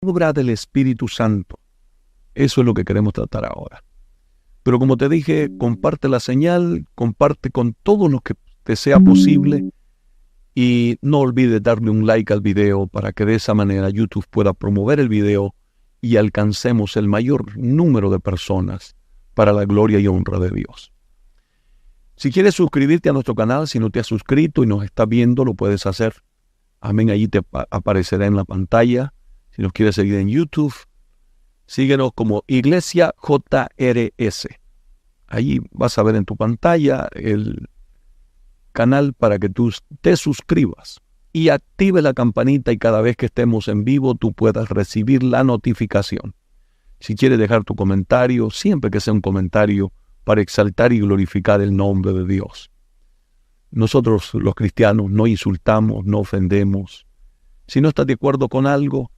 obra del Espíritu Santo. Eso es lo que queremos tratar ahora. Pero como te dije, comparte la señal, comparte con todo lo que te sea posible y no olvides darle un like al video para que de esa manera YouTube pueda promover el video y alcancemos el mayor número de personas para la gloria y honra de Dios. Si quieres suscribirte a nuestro canal, si no te has suscrito y nos estás viendo, lo puedes hacer. Amén, allí te aparecerá en la pantalla. Si nos quieres seguir en YouTube, síguenos como Iglesia JRS. Allí vas a ver en tu pantalla el canal para que tú te suscribas y active la campanita y cada vez que estemos en vivo tú puedas recibir la notificación. Si quieres dejar tu comentario, siempre que sea un comentario para exaltar y glorificar el nombre de Dios. Nosotros los cristianos no insultamos, no ofendemos. Si no estás de acuerdo con algo,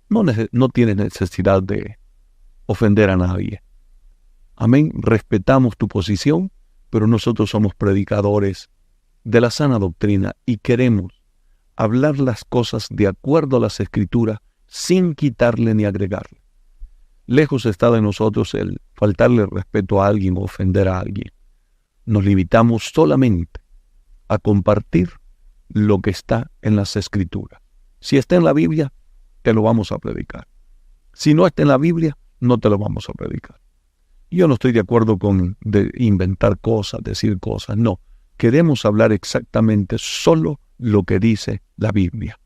no tienes necesidad de ofender a nadie. Amén, respetamos tu posición, pero nosotros somos predicadores de la sana doctrina y queremos hablar las cosas de acuerdo a las Escrituras sin quitarle ni agregarle. Lejos está de nosotros el faltarle respeto a alguien o ofender a alguien. Nos limitamos solamente a compartir lo que está en las Escrituras. Si está en la Biblia, te lo vamos a predicar. Si no está en la Biblia, no te lo vamos a predicar. Yo no estoy de acuerdo con inventar cosas, decir cosas, no. Queremos hablar exactamente solo lo que dice la Biblia.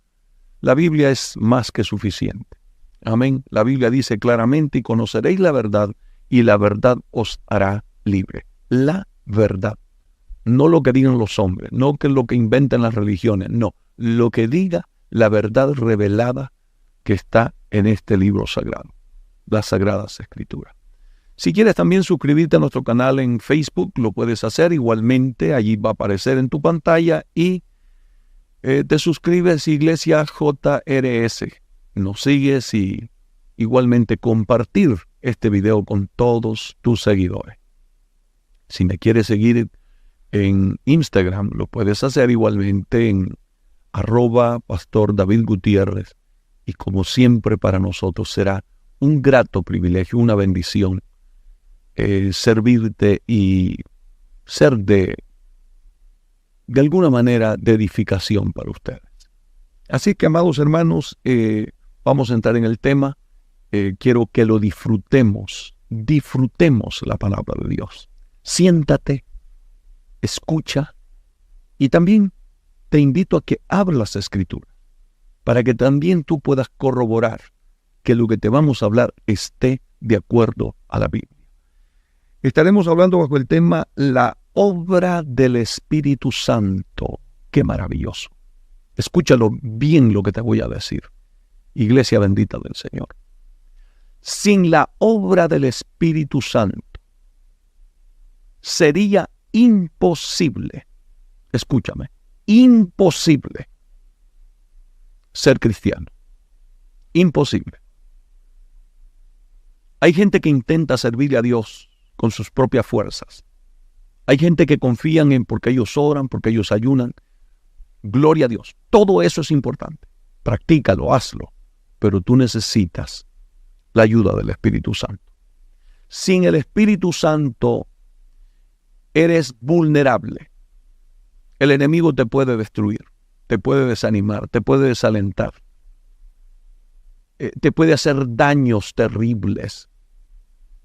La Biblia es más que suficiente. Amén. La Biblia dice claramente, y conoceréis la verdad, y la verdad os hará libre. La verdad. No lo que digan los hombres, no que lo que inventen las religiones, no. Lo que diga la verdad revelada que está en este libro sagrado, las Sagradas Escrituras. Si quieres también suscribirte a nuestro canal en Facebook, lo puedes hacer igualmente, allí va a aparecer en tu pantalla y te suscribes Iglesia JRS. Nos sigues y igualmente compartir este video con todos tus seguidores. Si me quieres seguir en Instagram, lo puedes hacer igualmente en @Pastor David Gutiérrez. Y como siempre para nosotros será un grato privilegio, una bendición, servirte y ser de alguna manera de edificación para ustedes. Así que, amados hermanos, vamos a entrar en el tema. Quiero que lo disfrutemos la palabra de Dios. Siéntate, escucha y también te invito a que abras las Escrituras para que también tú puedas corroborar que lo que te vamos a hablar esté de acuerdo a la Biblia. Estaremos hablando bajo el tema la obra del Espíritu Santo. ¡Qué maravilloso! Escúchalo bien lo que te voy a decir. Iglesia bendita del Señor. Sin la obra del Espíritu Santo sería imposible, escúchame, imposible ser cristiano. Imposible. Hay gente que intenta servirle a Dios con sus propias fuerzas. Hay gente que confían en porque ellos oran, porque ellos ayunan. Gloria a Dios. Todo eso es importante. Practícalo, hazlo. Pero tú necesitas la ayuda del Espíritu Santo. Sin el Espíritu Santo eres vulnerable. El enemigo te puede destruir, te puede desanimar, te puede desalentar. Te puede hacer daños terribles.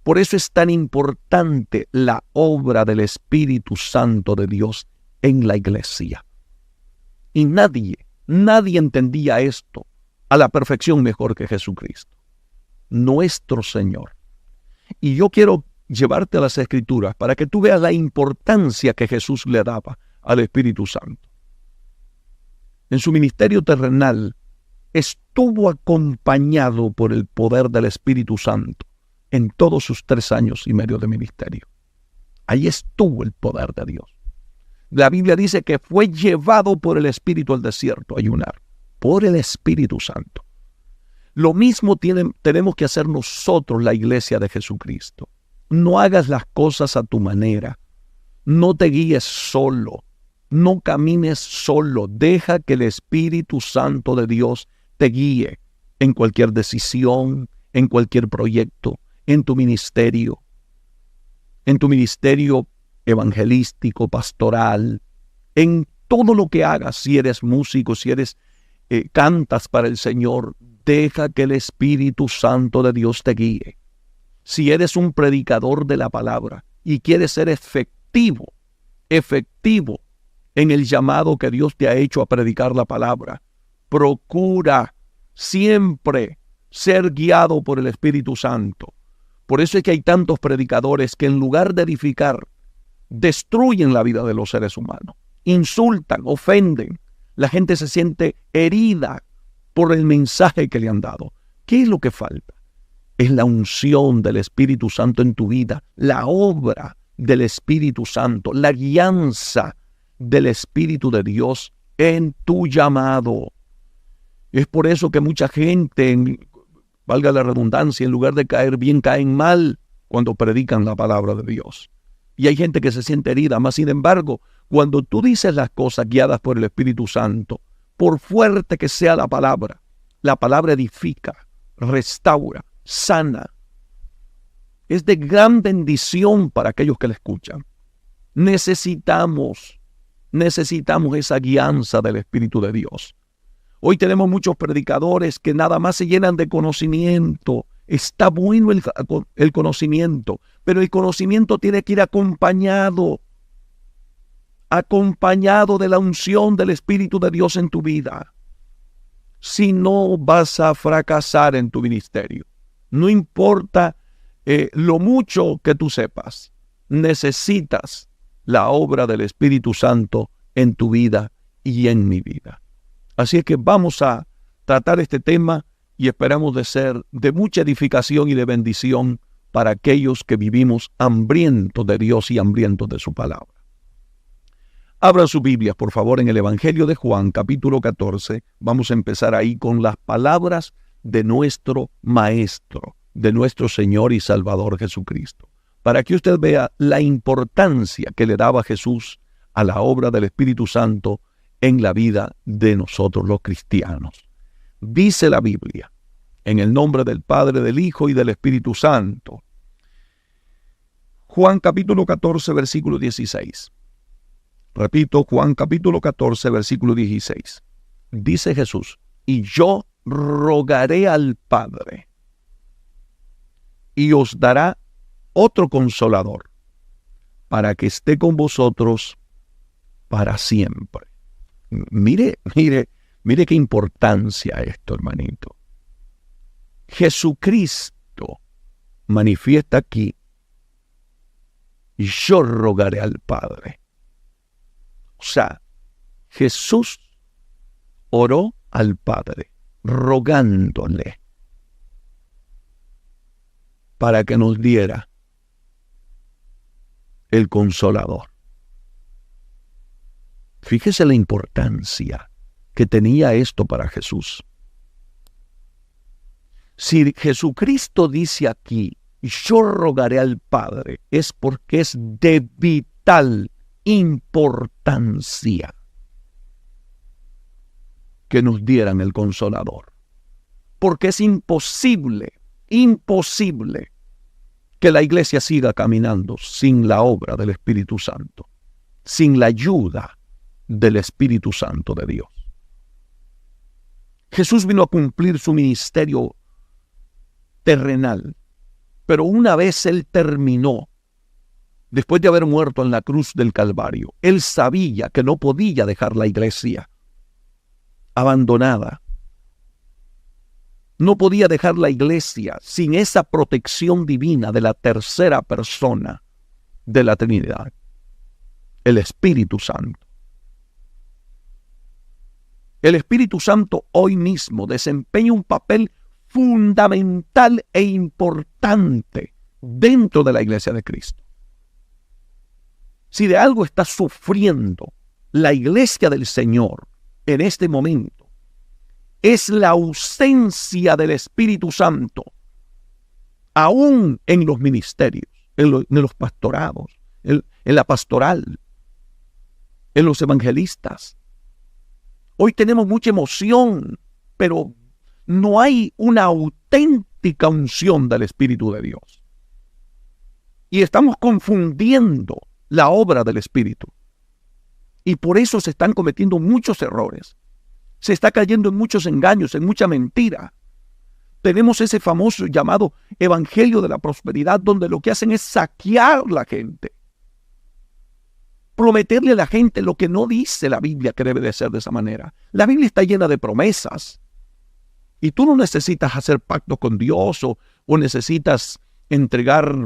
Por eso es tan importante la obra del Espíritu Santo de Dios en la iglesia. Y nadie entendía esto a la perfección mejor que Jesucristo, nuestro Señor. Y yo quiero llevarte a las Escrituras para que tú veas la importancia que Jesús le daba al Espíritu Santo. En su ministerio terrenal estuvo acompañado por el poder del Espíritu Santo en todos sus 3 años y medio de ministerio. Ahí estuvo el poder de Dios. La Biblia dice que fue llevado por el Espíritu al desierto a ayunar, por el Espíritu Santo. Lo mismo tenemos que hacer nosotros, la iglesia de Jesucristo. No hagas las cosas a tu manera. No te guíes solo. No camines solo. Deja que el Espíritu Santo de Dios te guíe en cualquier decisión, en cualquier proyecto, en tu ministerio evangelístico, pastoral, en todo lo que hagas. Si eres músico, si eres cantas para el Señor, deja que el Espíritu Santo de Dios te guíe. Si eres un predicador de la palabra y quieres ser efectivo en el llamado que Dios te ha hecho a predicar la palabra, procura siempre ser guiado por el Espíritu Santo. Por eso es que hay tantos predicadores que en lugar de edificar, destruyen la vida de los seres humanos, insultan, ofenden. La gente se siente herida por el mensaje que le han dado. ¿Qué es lo que falta? Es la unción del Espíritu Santo en tu vida, la obra del Espíritu Santo, la guianza del Espíritu de Dios en tu llamado. Es por eso que mucha gente, valga la redundancia, en lugar de caer bien, caen mal cuando predican la palabra de Dios. Y hay gente que se siente herida, mas sin embargo, cuando tú dices las cosas guiadas por el Espíritu Santo, por fuerte que sea la palabra edifica, restaura, sana. Es de gran bendición para aquellos que la escuchan. Necesitamos esa guianza del Espíritu de Dios. Hoy tenemos muchos predicadores que nada más se llenan de conocimiento. Está bueno el conocimiento, pero el conocimiento tiene que ir acompañado de la unción del Espíritu de Dios en tu vida. Si no, vas a fracasar en tu ministerio. No importa lo mucho que tú sepas, necesitas la obra del Espíritu Santo en tu vida y en mi vida. Así es que vamos a tratar este tema y esperamos de ser de mucha edificación y de bendición para aquellos que vivimos hambrientos de Dios y hambrientos de su palabra. Abran sus Biblias, por favor, en el Evangelio de Juan, capítulo 14. Vamos a empezar ahí con las palabras de nuestro Maestro, de nuestro Señor y Salvador Jesucristo, para que usted vea la importancia que le daba Jesús a la obra del Espíritu Santo en la vida de nosotros los cristianos. Dice la Biblia, en el nombre del Padre, del Hijo y del Espíritu Santo. Juan capítulo 14, versículo 16. Repito, Juan capítulo 14, versículo 16. Dice Jesús, y yo rogaré al Padre, y os dará otro consolador, para que esté con vosotros para siempre. Mire qué importancia esto, hermanito. Jesucristo manifiesta aquí, y yo rogaré al Padre. O sea, Jesús oró al Padre, rogándole para que nos diera el Consolador. Fíjese la importancia que tenía esto para Jesús. Si Jesucristo dice aquí, yo rogaré al Padre, es porque es de vital importancia que nos dieran el Consolador. Porque es imposible que la iglesia siga caminando sin la obra del Espíritu Santo, sin la ayuda del Espíritu Santo de Dios. Jesús vino a cumplir su ministerio terrenal, pero una vez Él terminó, después de haber muerto en la cruz del Calvario, Él sabía que no podía dejar la iglesia abandonada. No podía dejar la iglesia sin esa protección divina de la tercera persona de la Trinidad, el Espíritu Santo. El Espíritu Santo hoy mismo desempeña un papel fundamental e importante dentro de la iglesia de Cristo. Si de algo está sufriendo la iglesia del Señor en este momento, es la ausencia del Espíritu Santo, aún en los ministerios, en los pastorados, en la pastoral, en los evangelistas. Hoy tenemos mucha emoción, pero no hay una auténtica unción del Espíritu de Dios. Y estamos confundiendo la obra del Espíritu. Y por eso se están cometiendo muchos errores. Se está cayendo en muchos engaños, en mucha mentira. Tenemos ese famoso llamado Evangelio de la Prosperidad, donde lo que hacen es saquear la gente. Prometerle a la gente lo que no dice la Biblia que debe de ser de esa manera. La Biblia está llena de promesas. Y tú no necesitas hacer pacto con Dios o necesitas entregar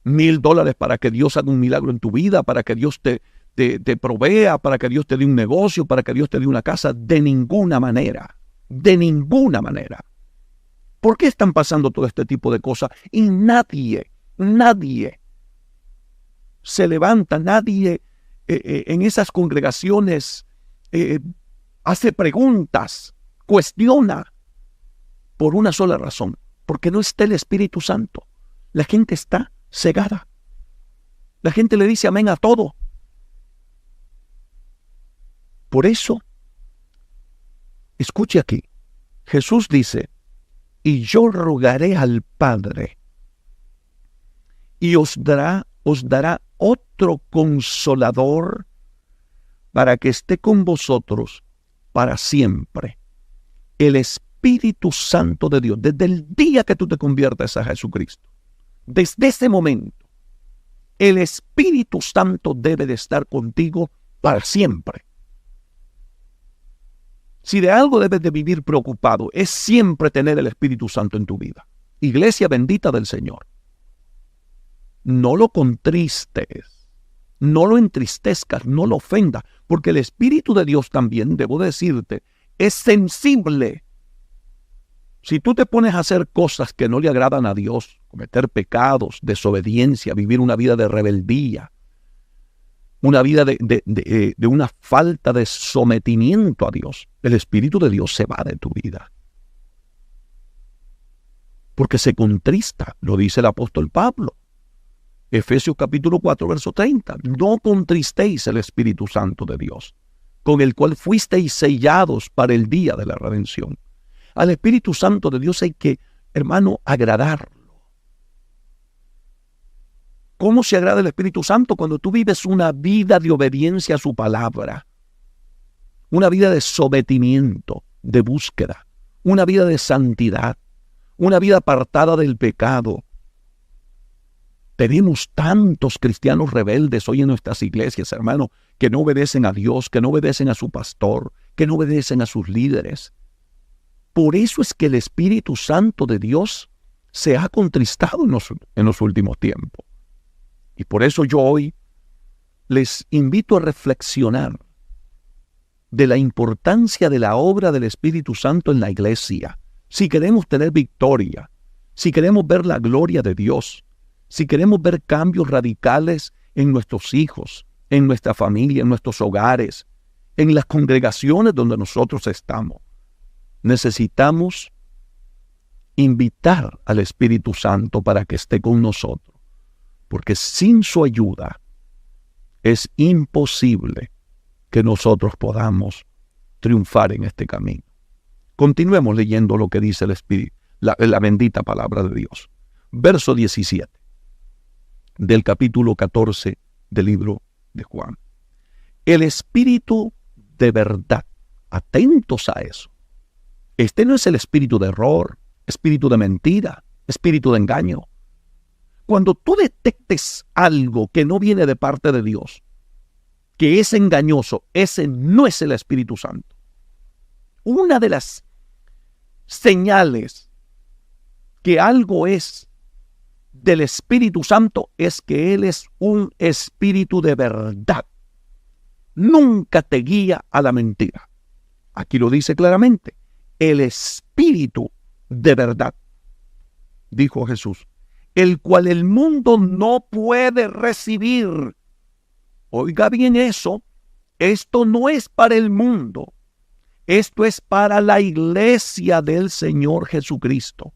$1,000 para que Dios haga un milagro en tu vida, para que Dios te provea, para que Dios te dé un negocio, para que Dios te dé una casa. De ninguna manera. De ninguna manera. ¿Por qué están pasando todo este tipo de cosas? Y nadie se levanta, nadie en esas congregaciones hace preguntas, cuestiona, por una sola razón, porque no está el Espíritu Santo. La gente está cegada. La gente le dice amén a todo. Por eso, escuche aquí, Jesús dice, y yo rogaré al Padre, y os dará otro consolador para que esté con vosotros para siempre. El Espíritu Santo de Dios, desde el día que tú te conviertes a Jesucristo, desde ese momento, el Espíritu Santo debe de estar contigo para siempre. Si de algo debes de vivir preocupado, es siempre tener el Espíritu Santo en tu vida. Iglesia bendita del Señor. No lo contristes, no lo entristezcas, no lo ofendas, porque el Espíritu de Dios también, debo decirte, es sensible. Si tú te pones a hacer cosas que no le agradan a Dios, cometer pecados, desobediencia, vivir una vida de rebeldía, una vida de una falta de sometimiento a Dios, el Espíritu de Dios se va de tu vida. Porque se contrista, lo dice el apóstol Pablo. Efesios capítulo 4, verso 30. No contristéis el Espíritu Santo de Dios, con el cual fuisteis sellados para el día de la redención. Al Espíritu Santo de Dios hay que, hermano, agradarlo. ¿Cómo se agrada el Espíritu Santo? Cuando tú vives una vida de obediencia a su palabra, una vida de sometimiento, de búsqueda, una vida de santidad, una vida apartada del pecado. Tenemos tantos cristianos rebeldes hoy en nuestras iglesias, hermano, que no obedecen a Dios, que no obedecen a su pastor, que no obedecen a sus líderes. Por eso es que el Espíritu Santo de Dios se ha contristado en los últimos tiempos. Y por eso yo hoy les invito a reflexionar de la importancia de la obra del Espíritu Santo en la iglesia. Si queremos tener victoria, si queremos ver la gloria de Dios, si queremos ver cambios radicales en nuestros hijos, en nuestra familia, en nuestros hogares, en las congregaciones donde nosotros estamos, necesitamos invitar al Espíritu Santo para que esté con nosotros. Porque sin su ayuda es imposible que nosotros podamos triunfar en este camino. Continuemos leyendo lo que dice el Espíritu, la bendita palabra de Dios. Verso 17 del capítulo 14 del libro de Juan. El Espíritu de verdad, atentos a eso. Este no es el espíritu de error, espíritu de mentira, espíritu de engaño. Cuando tú detectes algo que no viene de parte de Dios, que es engañoso, ese no es el Espíritu Santo. Una de las señales que algo es del Espíritu Santo es que Él es un espíritu de verdad. Nunca te guía a la mentira. Aquí lo dice claramente. El espíritu de verdad, dijo Jesús, el cual el mundo no puede recibir. Oiga bien eso, esto no es para el mundo, esto es para la iglesia del Señor Jesucristo.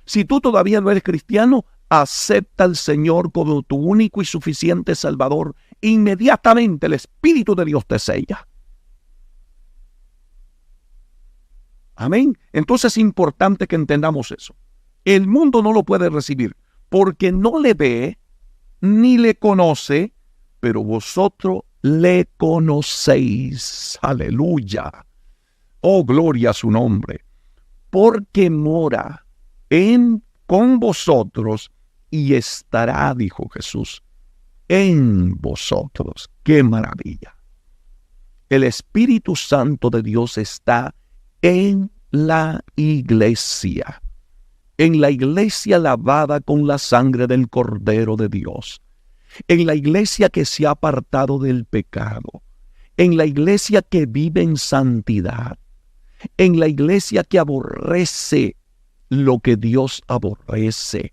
Si tú todavía no eres cristiano, acepta al Señor como tu único y suficiente Salvador. Inmediatamente el Espíritu de Dios te sella. Amén. Entonces es importante que entendamos eso. El mundo no lo puede recibir porque no le ve ni le conoce, pero vosotros le conocéis. Aleluya. Oh, gloria a su nombre. Porque mora con vosotros y estará, dijo Jesús, en vosotros. ¡Qué maravilla! El Espíritu Santo de Dios está en la iglesia. En la iglesia lavada con la sangre del Cordero de Dios. En la iglesia que se ha apartado del pecado. En la iglesia que vive en santidad. En la iglesia que aborrece lo que Dios aborrece.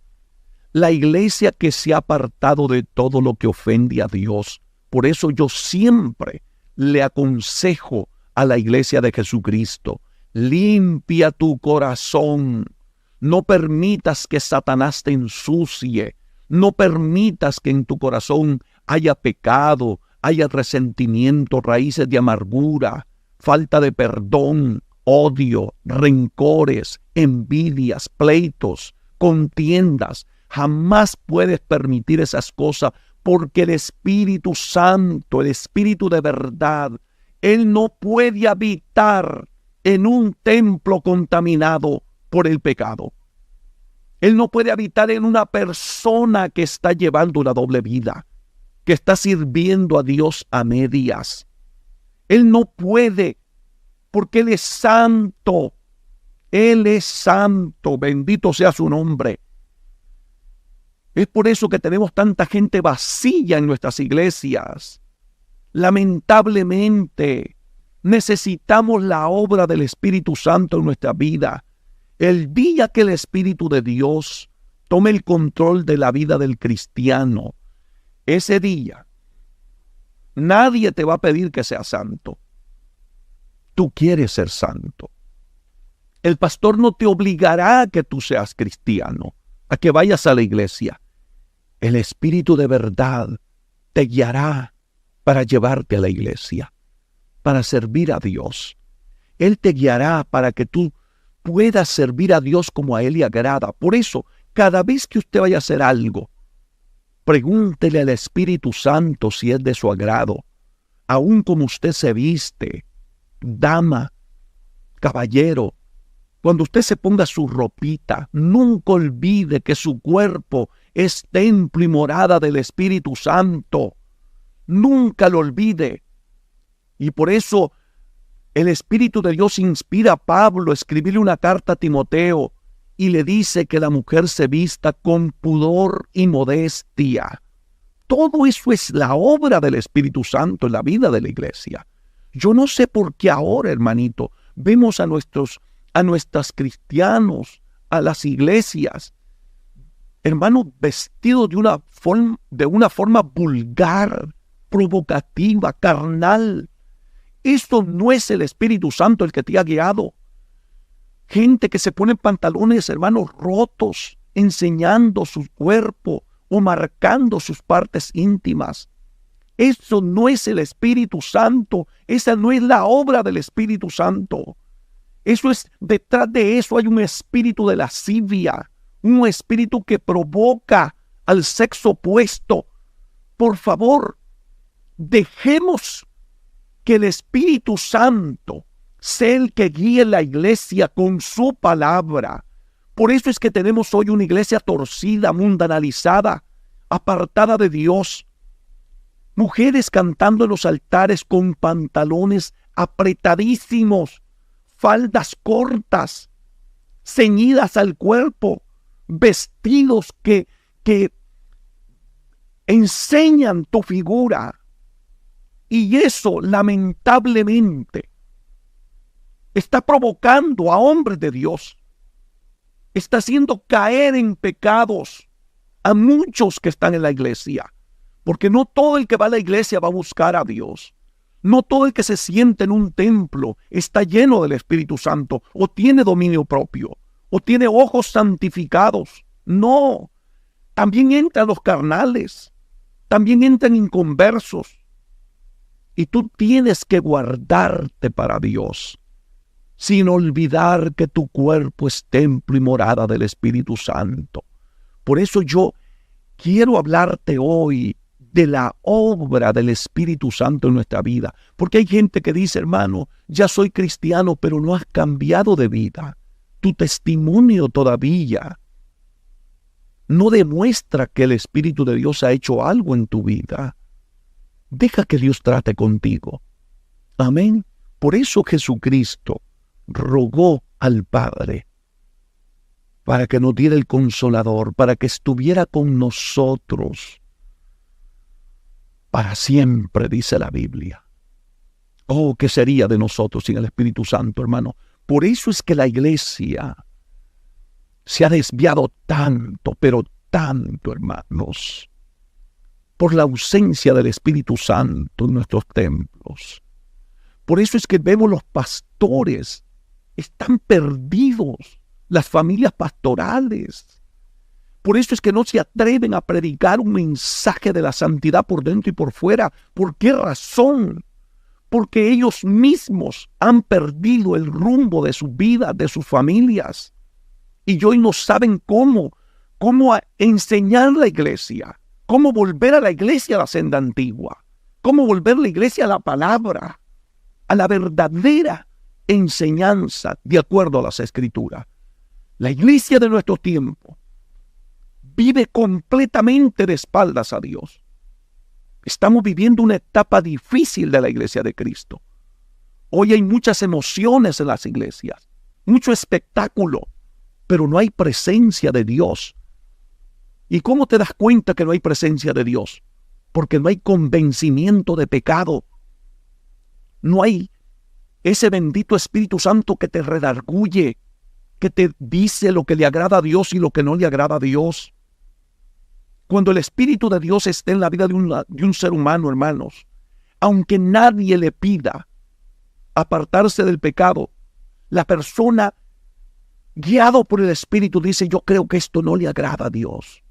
La iglesia que se ha apartado de todo lo que ofende a Dios. Por eso yo siempre le aconsejo a la iglesia de Jesucristo: limpia tu corazón. No permitas que Satanás te ensucie. No permitas que en tu corazón haya pecado, haya resentimiento, raíces de amargura, falta de perdón, odio, rencores, envidias, pleitos, contiendas. Jamás puedes permitir esas cosas, porque el Espíritu Santo, el Espíritu de verdad, Él no puede habitar en un templo contaminado por el pecado. Él no puede habitar en una persona que está llevando una doble vida, que está sirviendo a Dios a medias. Él no puede, porque Él es santo. Él es santo, bendito sea su nombre. Es por eso que tenemos tanta gente vacía en nuestras iglesias. Lamentablemente, necesitamos la obra del Espíritu Santo en nuestra vida. El día que el Espíritu de Dios tome el control de la vida del cristiano, ese día, nadie te va a pedir que seas santo. Tú quieres ser santo. El pastor no te obligará a que tú seas cristiano, a que vayas a la iglesia. El Espíritu de verdad te guiará para llevarte a la iglesia, para servir a Dios. Él te guiará para que tú puedas servir a Dios como a Él le agrada. Por eso, cada vez que usted vaya a hacer algo, pregúntele al Espíritu Santo si es de su agrado. Aún como usted se viste, dama, caballero, cuando usted se ponga su ropita, nunca olvide que su cuerpo es templo y morada del Espíritu Santo. Nunca lo olvide. Y por eso el Espíritu de Dios inspira a Pablo a escribirle una carta a Timoteo y le dice que la mujer se vista con pudor y modestia. Todo eso es la obra del Espíritu Santo en la vida de la iglesia. Yo no sé por qué ahora, hermanito, vemos a nuestros cristianos, a las iglesias, hermanos, vestidos de una forma vulgar, provocativa, carnal. Esto no es el Espíritu Santo el que te ha guiado. Gente que se pone pantalones, hermanos, rotos, enseñando su cuerpo o marcando sus partes íntimas. Eso no es el Espíritu Santo. Esa no es la obra del Espíritu Santo. Detrás de eso hay un espíritu de lascivia, un espíritu que provoca al sexo opuesto. Por favor, dejemos que el Espíritu Santo sea el que guíe la iglesia con su palabra. Por eso es que tenemos hoy una iglesia torcida, mundanalizada, apartada de Dios. Mujeres cantando en los altares con pantalones apretadísimos, faldas cortas, ceñidas al cuerpo, vestidos que enseñan tu figura. Y eso, lamentablemente, está provocando a hombres de Dios. Está haciendo caer en pecados a muchos que están en la iglesia. Porque no todo el que va a la iglesia va a buscar a Dios. No todo el que se siente en un templo está lleno del Espíritu Santo, o tiene dominio propio, o tiene ojos santificados. No, también entran los carnales, también entran inconversos. Y tú tienes que guardarte para Dios. sin olvidar que tu cuerpo es templo y morada del Espíritu Santo. Por eso yo quiero hablarte hoy de la obra del Espíritu Santo en nuestra vida. Porque hay gente que dice, hermano, ya soy cristiano, pero no has cambiado de vida. Tu testimonio todavía no demuestra que el Espíritu de Dios ha hecho algo en tu vida. Deja que Dios trate contigo. Amén. Por eso Jesucristo rogó al Padre para que nos diera el Consolador, para que estuviera con nosotros para siempre, dice la Biblia. Oh, ¿qué sería de nosotros sin el Espíritu Santo, hermano? Por eso es que la iglesia se ha desviado tanto, pero tanto, hermanos, por la ausencia del Espíritu Santo en nuestros templos. Por eso es que vemos los pastores están perdidos, las familias pastorales. Por eso es que no se atreven a predicar un mensaje de la santidad por dentro y por fuera. ¿Por qué razón? Porque ellos mismos han perdido el rumbo de sus vidas, de sus familias. Y hoy no saben cómo enseñar la iglesia, cómo volver a la iglesia a la senda antigua, cómo volver la iglesia a la palabra, a la verdadera enseñanza de acuerdo a las Escrituras. La iglesia de nuestro tiempo vive completamente de espaldas a Dios. Estamos viviendo una etapa difícil de la iglesia de Cristo. Hoy hay muchas emociones en las iglesias, mucho espectáculo, pero no hay presencia de Dios. ¿Y cómo te das cuenta que no hay presencia de Dios? Porque no hay convencimiento de pecado. No hay ese bendito Espíritu Santo que te redarguye, que te dice lo que le agrada a Dios y lo que no le agrada a Dios. Cuando el Espíritu de Dios esté en la vida de un ser humano, hermanos, aunque nadie le pida apartarse del pecado, la persona, guiado por el Espíritu, dice, yo creo que esto no le agrada a Dios.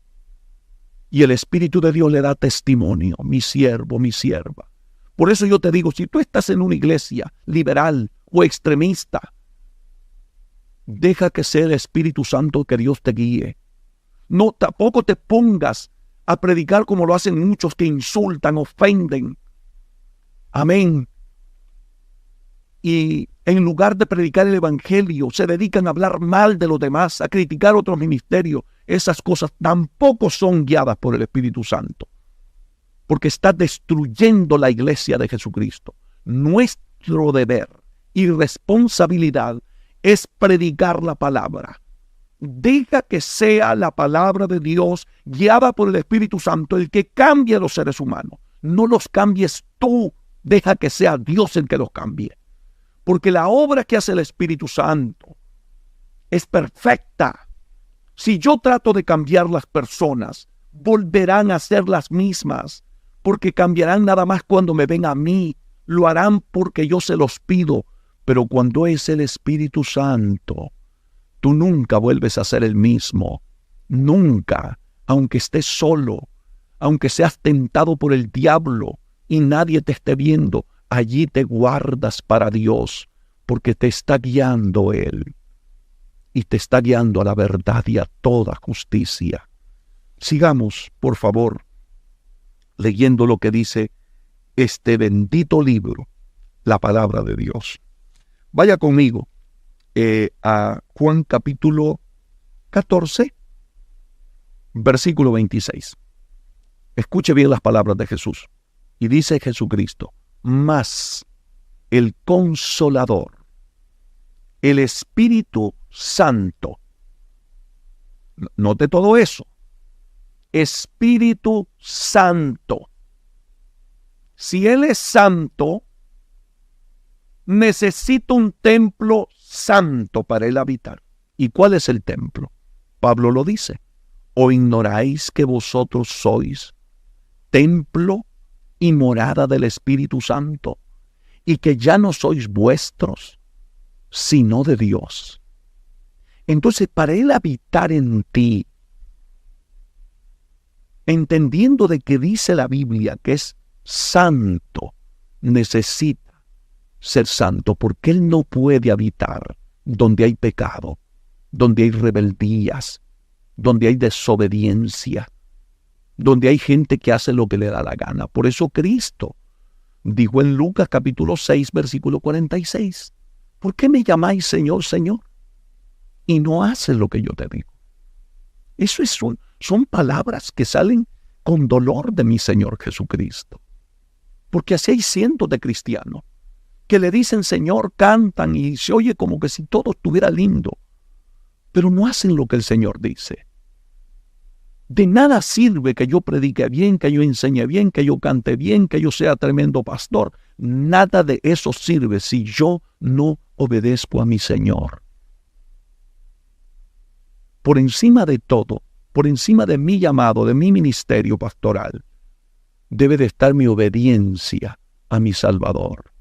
Y el Espíritu de Dios le da testimonio, mi siervo, mi sierva. Por eso yo te digo, si tú estás en una iglesia liberal o extremista, deja que sea el Espíritu Santo que Dios te guíe. No, tampoco te pongas a predicar como lo hacen muchos que insultan, ofenden. Amén. Y en lugar de predicar el Evangelio, se dedican a hablar mal de los demás, a criticar otros ministerios. Esas cosas tampoco son guiadas por el Espíritu Santo, porque está destruyendo la iglesia de Jesucristo. Nuestro deber y responsabilidad es predicar la palabra. Deja que sea la palabra de Dios, guiada por el Espíritu Santo, el que cambie a los seres humanos. No los cambies tú, deja que sea Dios el que los cambie. Porque la obra que hace el Espíritu Santo es perfecta. Si yo trato de cambiar las personas, volverán a ser las mismas, porque cambiarán nada más cuando me ven a mí. Lo harán porque yo se los pido. Pero cuando es el Espíritu Santo, tú nunca vuelves a ser el mismo. Nunca, aunque estés solo, aunque seas tentado por el diablo y nadie te esté viendo, allí te guardas para Dios, porque te está guiando Él. Y te está guiando a la verdad y a toda justicia. Sigamos, por favor, leyendo lo que dice este bendito libro, la palabra de Dios. Vaya conmigo a Juan capítulo 14, versículo 26. Escuche bien las palabras de Jesús. Y dice Jesucristo, mas el Consolador, el Espíritu Santo. Note todo eso. Espíritu Santo. Si Él es santo, necesita un templo santo para Él habitar. ¿Y cuál es el templo? Pablo lo dice. ¿O ignoráis que vosotros sois templo y morada del Espíritu Santo, y que ya no sois vuestros, sino de Dios? Entonces, para Él habitar en ti, entendiendo de que dice la Biblia que es santo, necesita ser santo, porque Él no puede habitar donde hay pecado, donde hay rebeldías, donde hay desobediencia, donde hay gente que hace lo que le da la gana. Por eso Cristo dijo en Lucas capítulo 6, versículo 46, ¿por qué me llamáis Señor, Señor? Y no haces lo que yo te digo. Eso son palabras que salen con dolor de mi Señor Jesucristo. Porque así hay cientos de cristianos que le dicen Señor, cantan y se oye como que si todo estuviera lindo, pero no hacen lo que el Señor dice. De nada sirve que yo predique bien, que yo enseñe bien, que yo cante bien, que yo sea tremendo pastor. Nada de eso sirve si yo no obedezco a mi Señor. Por encima de todo, por encima de mi llamado, de mi ministerio pastoral, debe de estar mi obediencia a mi Salvador.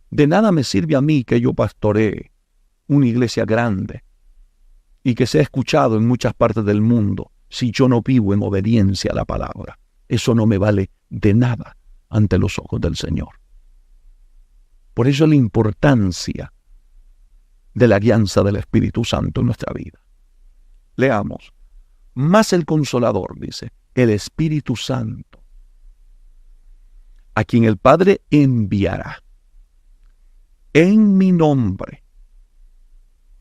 De nada me sirve a mí que yo pastoree una iglesia grande y que sea escuchado en muchas partes del mundo si yo no vivo en obediencia a la palabra. Eso no me vale de nada ante los ojos del Señor. Por eso la importancia de la guianza del Espíritu Santo en nuestra vida. Leamos. Más el Consolador, dice, el Espíritu Santo, a quien el Padre enviará en mi nombre.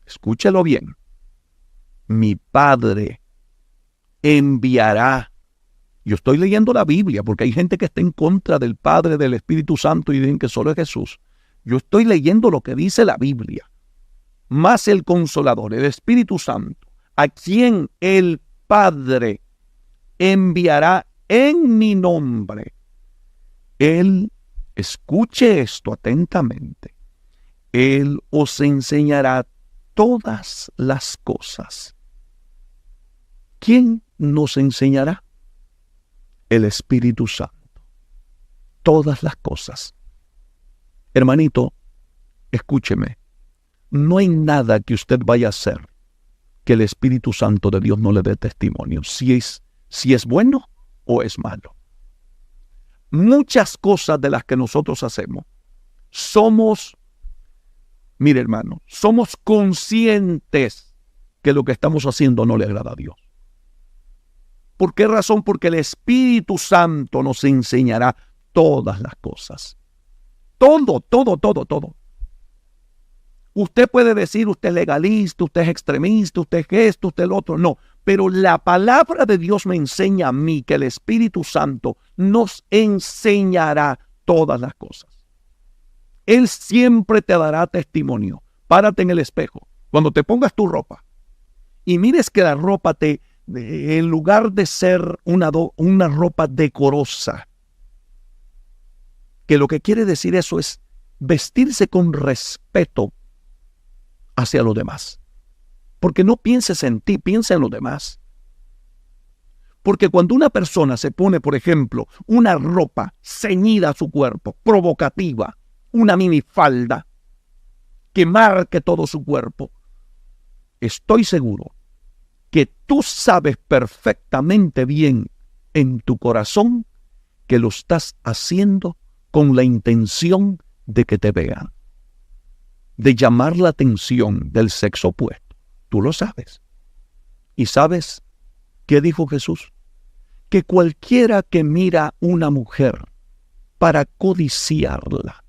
Escúchelo bien. Mi Padre enviará. Yo estoy leyendo la Biblia porque hay gente que está en contra del Padre, del Espíritu Santo y dicen que solo es Jesús. Yo estoy leyendo lo que dice la Biblia. Más el Consolador, el Espíritu Santo, a quien el Padre enviará en mi nombre. Él, escuche esto atentamente, Él os enseñará todas las cosas. ¿Quién nos enseñará? El Espíritu Santo. Todas las cosas. Hermanito, escúcheme. No hay nada que usted vaya a hacer que el Espíritu Santo de Dios no le dé testimonio, si es bueno o es malo. Muchas cosas de las que nosotros hacemos, mire hermano, somos conscientes que lo que estamos haciendo no le agrada a Dios. ¿Por qué razón? Porque el Espíritu Santo nos enseñará todas las cosas. Todo. Usted puede decir, usted es legalista, usted es extremista, usted es esto, usted es lo otro. No, pero la palabra de Dios me enseña a mí que el Espíritu Santo nos enseñará todas las cosas. Él siempre te dará testimonio. Párate en el espejo. Cuando te pongas tu ropa y mires que la ropa en lugar de ser una ropa decorosa, que lo que quiere decir eso es vestirse con respeto hacia los demás. Porque no pienses en ti, piensa en los demás. Porque cuando una persona se pone, por ejemplo, una ropa ceñida a su cuerpo, provocativa, una minifalda que marque todo su cuerpo, estoy seguro que tú sabes perfectamente bien en tu corazón que lo estás haciendo con la intención de que te vean, de llamar la atención del sexo opuesto. Tú lo sabes. ¿Y sabes qué dijo Jesús? Que cualquiera que mira una mujer para codiciarla,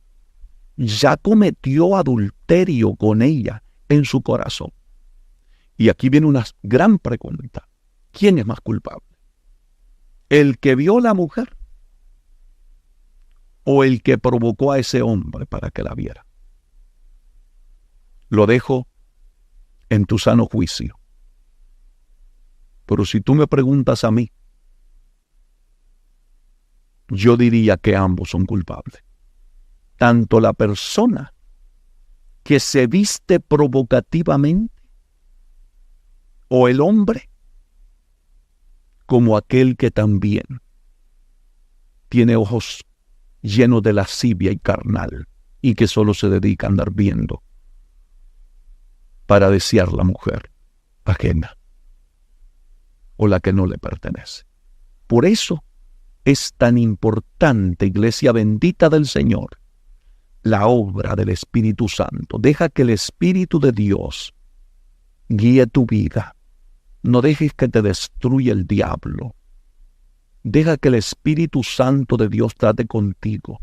ya cometió adulterio con ella en su corazón. Y aquí viene una gran pregunta. ¿Quién es más culpable? ¿El que vio a la mujer o el que provocó a ese hombre para que la viera? Lo dejo en tu sano juicio. Pero si tú me preguntas a mí, yo diría que ambos son culpables. Tanto la persona que se viste provocativamente o el hombre, como aquel que también tiene ojos llenos de lascivia y carnal y que solo se dedica a andar viendo para desear la mujer ajena o la que no le pertenece. Por eso es tan importante, iglesia bendita del Señor, la obra del Espíritu Santo. Deja que el Espíritu de Dios guíe tu vida. No dejes que te destruya el diablo. Deja que el Espíritu Santo de Dios trate contigo.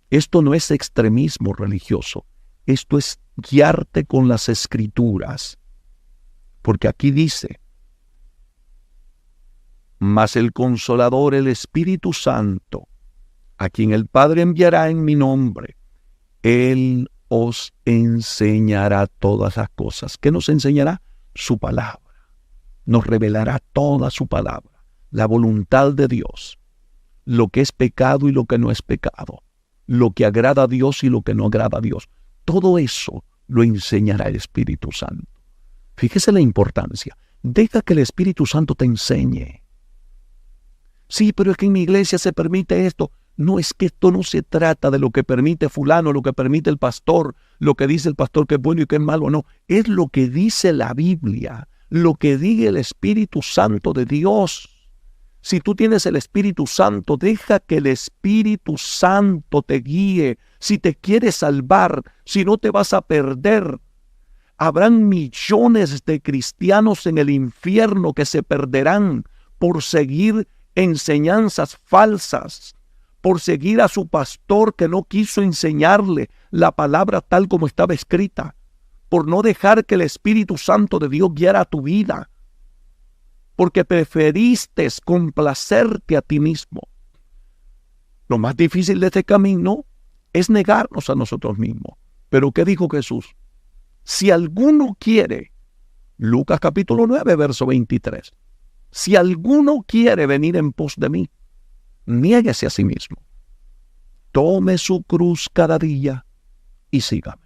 Esto no es extremismo religioso. Esto es guiarte con las Escrituras. Porque aquí dice: mas el Consolador, el Espíritu Santo, a quien el Padre enviará en mi nombre, Él os enseñará todas las cosas. ¿Qué nos enseñará? Su palabra. Nos revelará toda su palabra, la voluntad de Dios, lo que es pecado y lo que no es pecado, lo que agrada a Dios y lo que no agrada a Dios. Todo eso lo enseñará el Espíritu Santo. Fíjese la importancia. Deja que el Espíritu Santo te enseñe. Sí, pero es que en mi iglesia se permite esto. No, es que esto no se trata de lo que permite fulano, lo que permite el pastor, lo que dice el pastor que es bueno y que es malo. No, es lo que dice la Biblia, lo que diga el Espíritu Santo de Dios. Si tú tienes el Espíritu Santo, deja que el Espíritu Santo te guíe. Si te quieres salvar, si no te vas a perder. Habrán millones de cristianos en el infierno que se perderán por seguir enseñanzas falsas, por seguir a su pastor que no quiso enseñarle la palabra tal como estaba escrita, por no dejar que el Espíritu Santo de Dios guiara tu vida, porque preferiste complacerte a ti mismo. Lo más difícil de este camino es negarnos a nosotros mismos. Pero ¿qué dijo Jesús? Si alguno quiere, Lucas capítulo 9, verso 23, si alguno quiere venir en pos de mí, niéguese a sí mismo, tome su cruz cada día y sígame.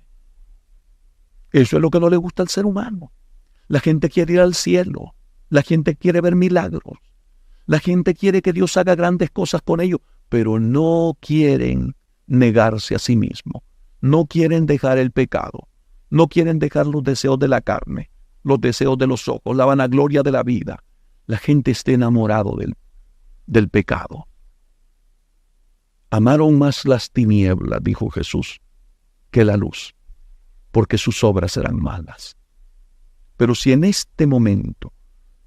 Eso es lo que no le gusta al ser humano. La gente quiere ir al cielo, la gente quiere ver milagros, la gente quiere que Dios haga grandes cosas con ellos, pero no quieren negarse a sí mismo, no quieren dejar el pecado, no quieren dejar los deseos de la carne, los deseos de los ojos, la vanagloria de la vida. La gente está enamorado del pecado. Amaron más las tinieblas, dijo Jesús, que la luz, porque sus obras eran malas. Pero si en este momento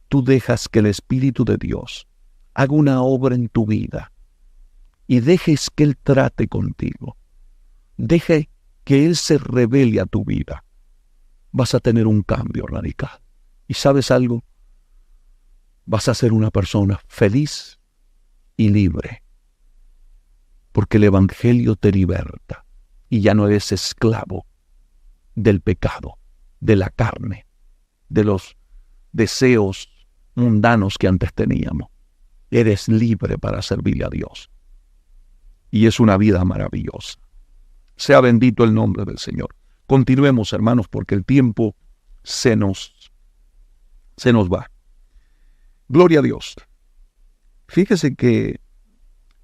tú dejas que el Espíritu de Dios haga una obra en tu vida y dejes que Él trate contigo, deje que Él se revele a tu vida, vas a tener un cambio radical. ¿Y sabes algo? Vas a ser una persona feliz y libre, porque el Evangelio te liberta y ya no eres esclavo del pecado, de la carne, de los deseos mundanos que antes teníamos. Eres libre para servirle a Dios. Y es una vida maravillosa. Sea bendito el nombre del Señor. Continuemos, hermanos, porque el tiempo se nos va. Gloria a Dios. Fíjese que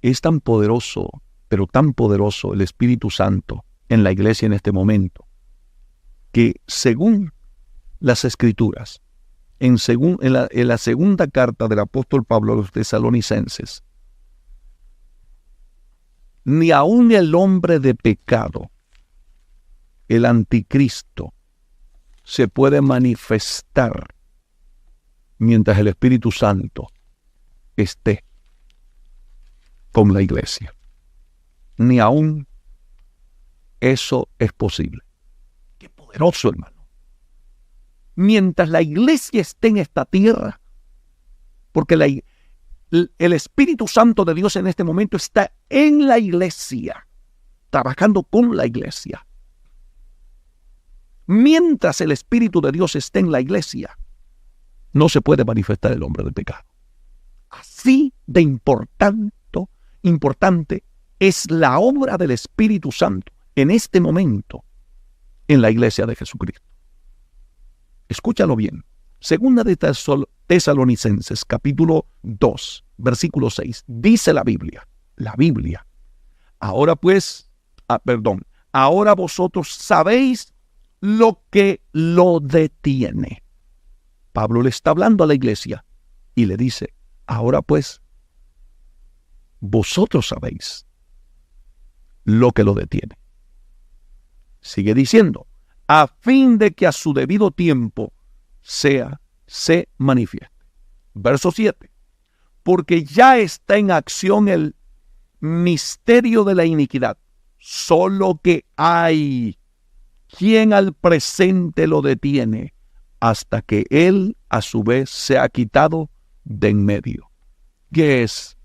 es tan poderoso, pero tan poderoso el Espíritu Santo en la iglesia en este momento, que según las Escrituras, en la segunda carta del apóstol Pablo a los tesalonicenses, ni aun el hombre de pecado, el anticristo, se puede manifestar mientras el Espíritu Santo esté con la iglesia. Ni aún eso es posible. ¡Qué poderoso, hermano! Mientras la iglesia esté en esta tierra, porque el Espíritu Santo de Dios en este momento está en la iglesia, trabajando con la iglesia. Mientras el Espíritu de Dios esté en la iglesia, no se puede manifestar el hombre del pecado. Así de importante es la obra del Espíritu Santo en este momento en la iglesia de Jesucristo. Escúchalo bien. Segunda de Tesalonicenses, capítulo 2, versículo 6. Dice la Biblia. Ahora vosotros sabéis lo que lo detiene. Pablo le está hablando a la iglesia y le dice, ahora pues, vosotros sabéis lo que lo detiene. Sigue diciendo, a fin de que a su debido tiempo se manifieste. Verso 7. Porque ya está en acción el misterio de la iniquidad, solo que hay quien al presente lo detiene hasta que él a su vez se ha quitado de en medio. ¿Qué es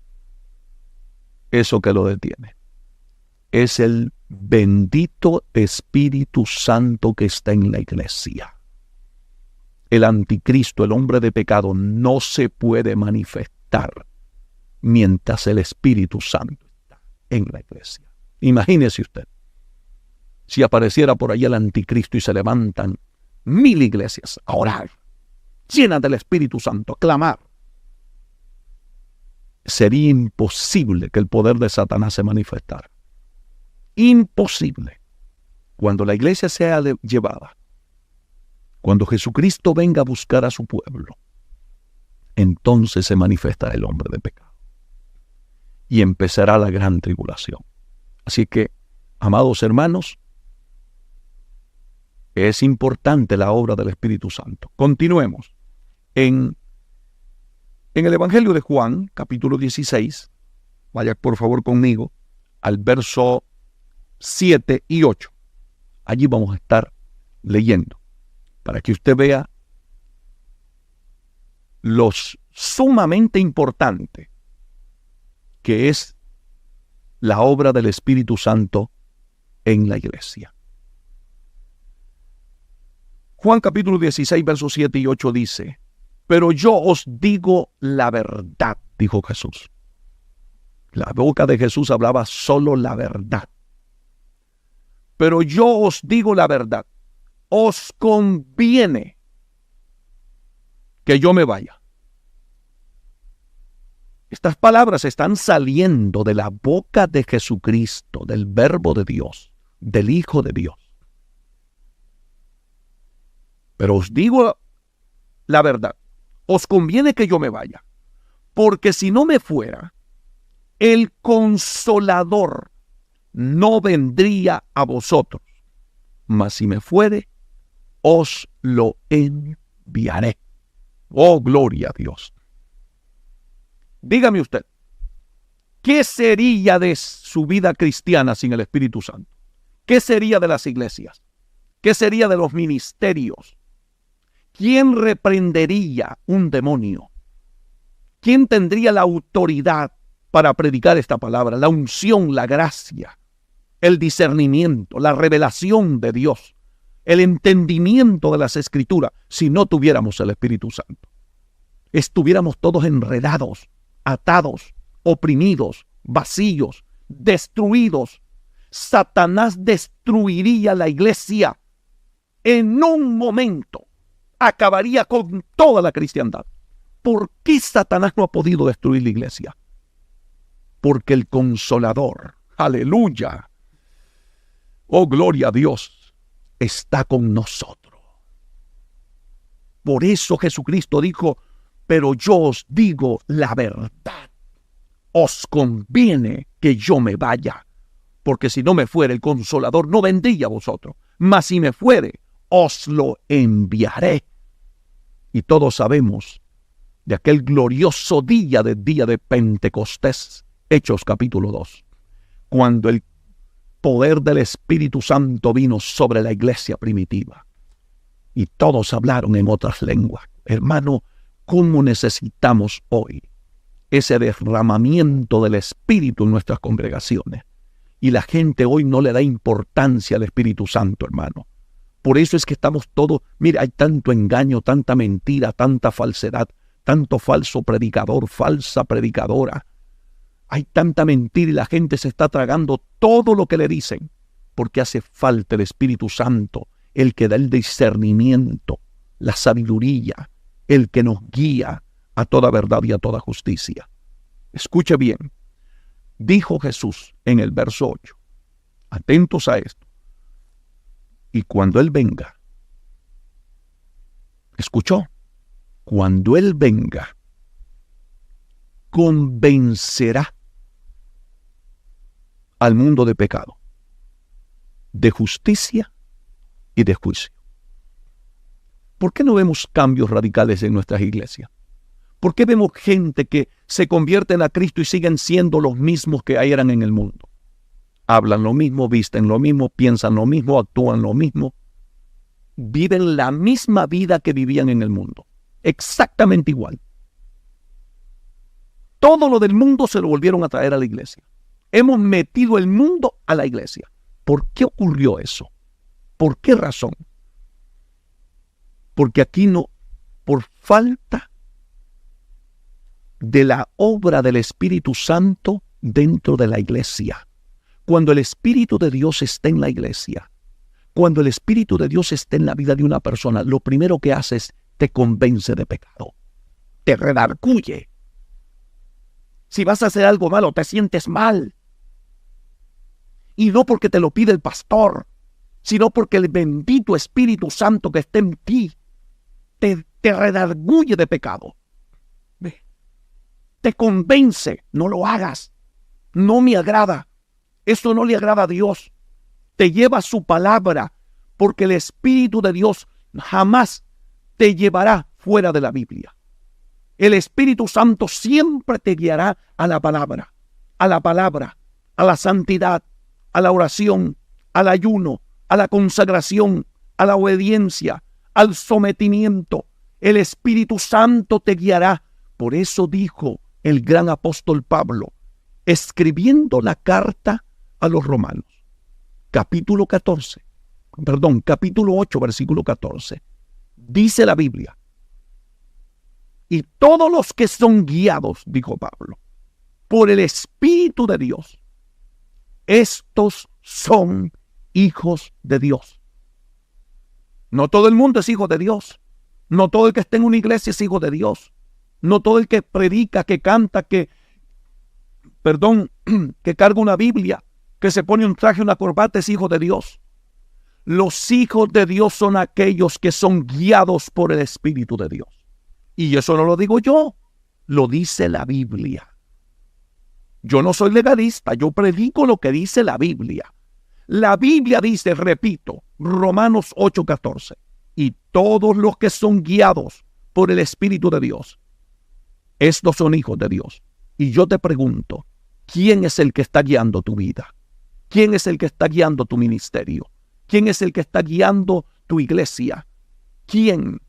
eso que lo detiene? Es el bendito Espíritu Santo que está en la iglesia. El anticristo, el hombre de pecado, no se puede manifestar mientras el Espíritu Santo está en la iglesia. Imagínese usted, si apareciera por ahí el anticristo y se levantan 1000 iglesias a orar, llenas del Espíritu Santo, a clamar. Sería imposible que el poder de Satanás se manifestara. Imposible. Cuando la iglesia sea llevada, cuando Jesucristo venga a buscar a su pueblo, entonces se manifestará el hombre de pecado. Y empezará la gran tribulación. Así que, amados hermanos, es importante la obra del Espíritu Santo. Continuemos. En el Evangelio de Juan, capítulo 16, vaya por favor conmigo, al verso 7 y 8. Allí vamos a estar leyendo, para que usted vea lo sumamente importante que es la obra del Espíritu Santo en la iglesia. Juan capítulo 16, versos 7 y 8 dice, pero yo os digo la verdad, dijo Jesús. La boca de Jesús hablaba solo la verdad. Pero yo os digo la verdad, os conviene que yo me vaya. Estas palabras están saliendo de la boca de Jesucristo, del Verbo de Dios, del Hijo de Dios. Pero os digo la verdad, os conviene que yo me vaya, porque si no me fuera, el Consolador no vendría a vosotros, mas si me fuere, os lo enviaré. Oh, gloria a Dios. Dígame usted, ¿qué sería de su vida cristiana sin el Espíritu Santo? ¿Qué sería de las iglesias? ¿Qué sería de los ministerios? ¿Quién reprendería un demonio? ¿Quién tendría la autoridad para predicar esta palabra? La unción, la gracia, el discernimiento, la revelación de Dios, el entendimiento de las Escrituras, si no tuviéramos el Espíritu Santo. Estuviéramos todos enredados, atados, oprimidos, vacíos, destruidos. Satanás destruiría la iglesia en un momento. Acabaría con toda la cristiandad. ¿Por qué Satanás no ha podido destruir la iglesia? Porque el Consolador, aleluya, oh gloria a Dios, está con nosotros. Por eso Jesucristo dijo, pero yo os digo la verdad, os conviene que yo me vaya, porque si no me fuere el Consolador no vendría a vosotros, mas si me fuere, os lo enviaré. Y todos sabemos de aquel glorioso día de Pentecostés, Hechos capítulo 2, cuando el poder del Espíritu Santo vino sobre la iglesia primitiva y todos hablaron en otras lenguas. Hermano, ¿cómo necesitamos hoy ese derramamiento del Espíritu en nuestras congregaciones? Y la gente hoy no le da importancia al Espíritu Santo, hermano. Por eso es que estamos todos, mira, hay tanto engaño, tanta mentira, tanta falsedad, tanto falso predicador, falsa predicadora. Hay tanta mentira y la gente se está tragando todo lo que le dicen, porque hace falta el Espíritu Santo, el que da el discernimiento, la sabiduría, el que nos guía a toda verdad y a toda justicia. Escuche bien, dijo Jesús en el verso 8, atentos a esto, y cuando Él venga, ¿escuchó? Cuando Él venga, convencerá al mundo de pecado, de justicia y de juicio. ¿Por qué no vemos cambios radicales en nuestras iglesias? ¿Por qué vemos gente que se convierten a Cristo y siguen siendo los mismos que eran en el mundo? Hablan lo mismo, visten lo mismo, piensan lo mismo, actúan lo mismo. Viven la misma vida que vivían en el mundo. Exactamente igual. Todo lo del mundo se lo volvieron a traer a la iglesia. Hemos metido el mundo a la iglesia. ¿Por qué ocurrió eso? ¿Por qué razón? Porque aquí no, por falta de la obra del Espíritu Santo dentro de la iglesia. Cuando el Espíritu de Dios está en la iglesia, cuando el Espíritu de Dios está en la vida de una persona, lo primero que hace es te convence de pecado, te redarguye. Si vas a hacer algo malo, te sientes mal. Y no porque te lo pide el pastor, sino porque el bendito Espíritu Santo que está en ti te redarguye de pecado. Te convence, no lo hagas, no me agrada, eso no le agrada a Dios. Te lleva su palabra, porque el Espíritu de Dios jamás te llevará fuera de la Biblia. El Espíritu Santo siempre te guiará a la palabra, a la santidad, a la oración, al ayuno, a la consagración, a la obediencia, al sometimiento. El Espíritu Santo te guiará. Por eso dijo el gran apóstol Pablo, escribiendo la carta a los romanos, capítulo 8, versículo 14, dice la Biblia, y todos los que son guiados, dijo Pablo, por el Espíritu de Dios, estos son hijos de Dios. No todo el mundo es hijo de Dios. No todo el que está en una iglesia es hijo de Dios. No todo el que predica, que canta, que carga una Biblia, que se pone un traje, una corbata, es hijo de Dios. Los hijos de Dios son aquellos que son guiados por el Espíritu de Dios. Y eso no lo digo yo, lo dice la Biblia. Yo no soy legalista, yo predico lo que dice la Biblia. La Biblia dice, repito, Romanos 8:14, y todos los que son guiados por el Espíritu de Dios, estos son hijos de Dios. Y yo te pregunto, ¿quién es el que está guiando tu vida? ¿Quién es el que está guiando tu ministerio? ¿Quién es el que está guiando tu iglesia? ¿Quién?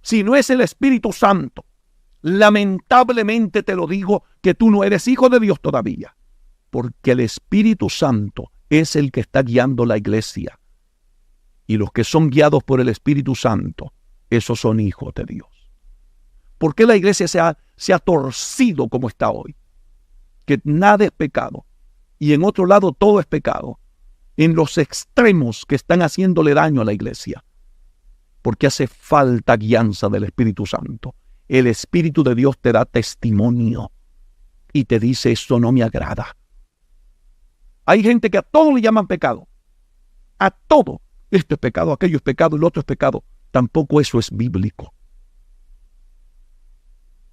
Si no es el Espíritu Santo, lamentablemente te lo digo, que tú no eres hijo de Dios todavía. Porque el Espíritu Santo es el que está guiando la iglesia. Y los que son guiados por el Espíritu Santo, esos son hijos de Dios. ¿Por qué la iglesia se ha torcido como está hoy? Que nada es pecado. Y en otro lado todo es pecado. En los extremos que están haciéndole daño a la iglesia. Porque hace falta guianza del Espíritu Santo. El Espíritu de Dios te da testimonio. Y te dice, esto no me agrada. Hay gente que a todo le llaman pecado. A todo. Esto es pecado, aquello es pecado, el otro es pecado. Tampoco eso es bíblico.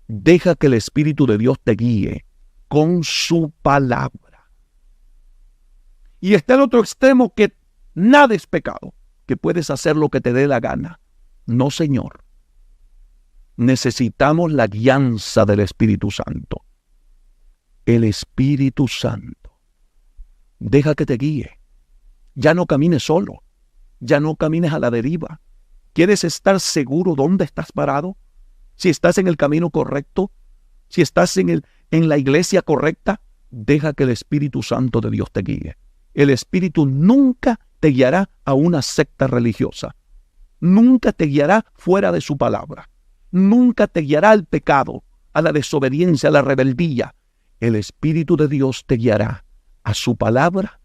Deja que el Espíritu de Dios te guíe con su palabra. Y está el otro extremo, que nada es pecado, que puedes hacer lo que te dé la gana. No, Señor. Necesitamos la guianza del Espíritu Santo. El Espíritu Santo. Deja que te guíe. Ya no camines solo. Ya no camines a la deriva. ¿Quieres estar seguro dónde estás parado? Si estás en el camino correcto, si estás en la iglesia correcta, deja que el Espíritu Santo de Dios te guíe. El Espíritu nunca te guiará a una secta religiosa. Nunca te guiará fuera de su palabra. Nunca te guiará al pecado, a la desobediencia, a la rebeldía. El Espíritu de Dios te guiará a su palabra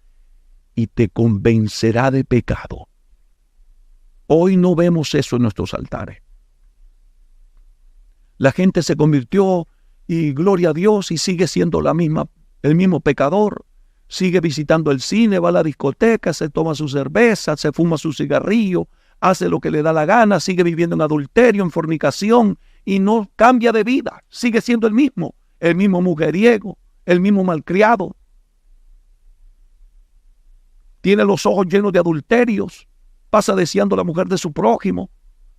y te convencerá de pecado. Hoy no vemos eso en nuestros altares. La gente se convirtió y gloria a Dios y sigue siendo el mismo pecador. Sigue visitando el cine, va a la discoteca, se toma su cerveza, se fuma su cigarrillo, hace lo que le da la gana, sigue viviendo en adulterio, en fornicación y no cambia de vida. Sigue siendo el mismo mujeriego, el mismo malcriado. tiene los ojos llenos de adulterios, pasa deseando a la mujer de su prójimo,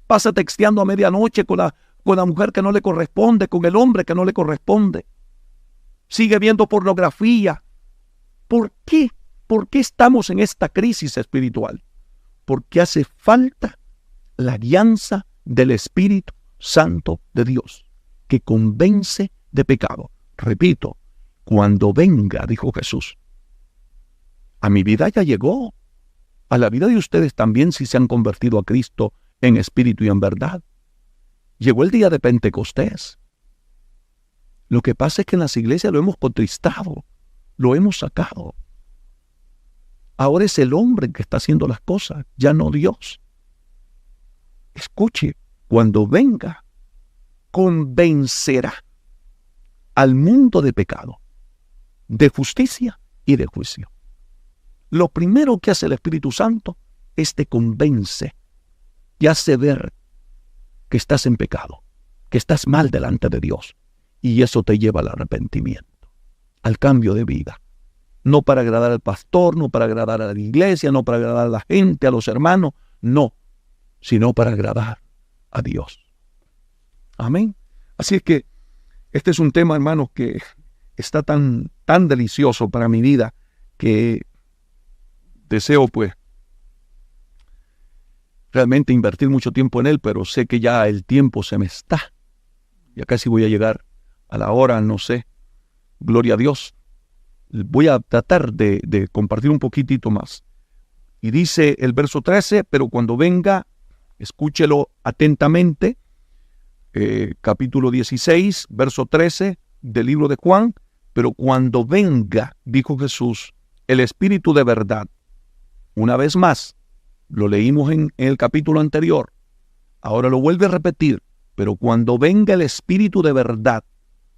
pasa texteando a medianoche con la mujer que no le corresponde, con el hombre que no le corresponde, sigue viendo pornografía. ¿Por qué? ¿Por qué estamos en esta crisis espiritual? Porque hace falta la alianza del Espíritu Santo de Dios, que convence de pecado. Repito, cuando venga, dijo Jesús, a mi vida ya llegó, a la vida de ustedes también si se han convertido a Cristo en espíritu y en verdad. Llegó el día de Pentecostés. Lo que pasa es que en las iglesias lo hemos contristado, lo hemos sacado. Ahora es el hombre que está haciendo las cosas, ya no Dios. Escuche, cuando venga, convencerá al mundo de pecado, de justicia y de juicio. Lo primero que hace el Espíritu Santo es te convence y hace ver que estás en pecado, que estás mal delante de Dios. Y eso te lleva al arrepentimiento, al cambio de vida. No para agradar al pastor, no para agradar a la iglesia, no para agradar a la gente, a los hermanos, no, sino para agradar a Dios. Amén. Así es que este es un tema, hermanos, que está tan delicioso para mi vida que deseo, pues, realmente invertir mucho tiempo en él, pero sé que ya el tiempo se me está. Ya casi voy a llegar a la hora, no sé. Gloria a Dios. Voy a tratar de compartir un poquitito más. Y dice el verso 13, pero cuando venga, escúchelo atentamente, capítulo 16, verso 13 del libro de Juan, pero cuando venga, dijo Jesús, el Espíritu de verdad. Una vez más, lo leímos en el capítulo anterior, ahora lo vuelve a repetir, pero cuando venga el Espíritu de verdad,